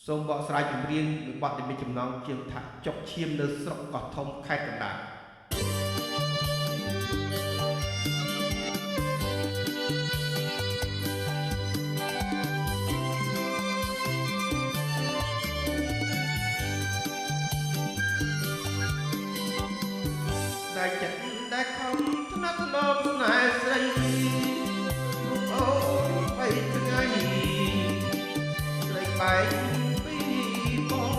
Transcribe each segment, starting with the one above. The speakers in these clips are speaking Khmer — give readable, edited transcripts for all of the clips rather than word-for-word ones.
សូមបកស្រាយចម្រៀងមួយបទដែលមានចំណងជើងថាចុកឈាមនៅស្រុកកោះធំខេត្តកណ្ដាលតែចិត្តតែខំថ្នាក់ថ្នមស្នេហ៍ស្រីអូនបីថ្ងៃស្រីបែកពីបង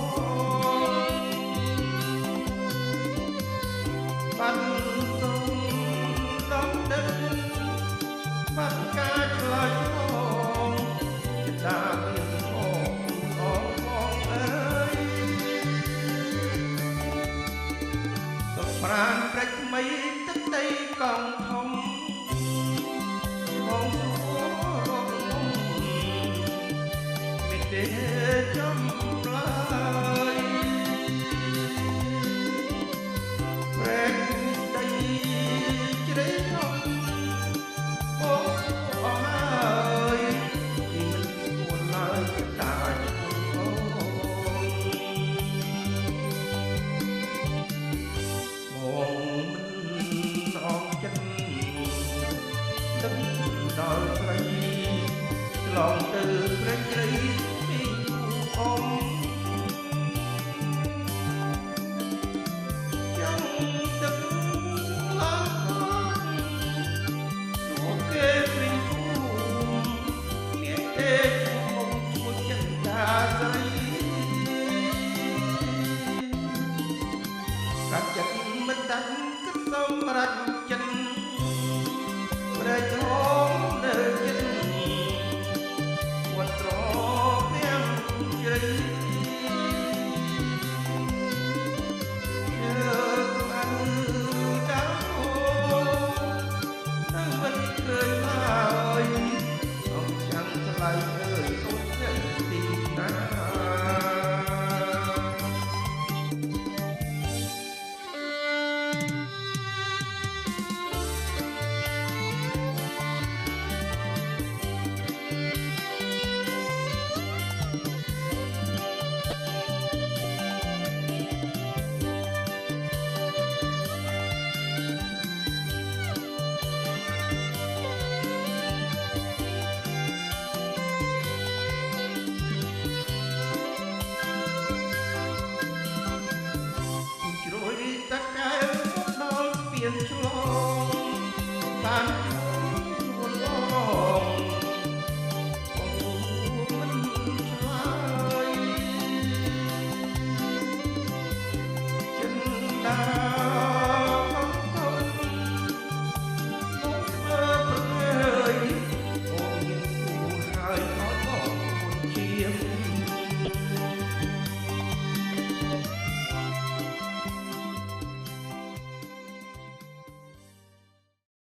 បាត់សុំដំណឹងបាត់ការឆ្លើយបងចិត្តដាមានបងអើយសុខប្រានព្រេចថ្មីទឹកដីកងធំបងសួររកមុំមិនទេចំឡើយព្រេចដីជ្រៃធំបងអស់ហើយពីមិនស្គាល់ឡើយតាអូបងមិនអងចិត្តទឹកដល់ស្រីឆ្លងទៅព្រៃជ្រៃពីអមចាំទឹកឡើងអូគេព្រីគូមានទេមុំជួយចិត្តតាស្រីកាត់ចិត្តមិនដាច់គិតសម្រាប់ចិត្តប្រែកហមនៅចិត្តវត្តត្រពាំងជ្រៃជើងបានកាអូនៅមិនឃើញហើយអង្គចាំថ្លៃអើយអូននៅទីណាតកែវដល់ស្ពានឆ្លងបាន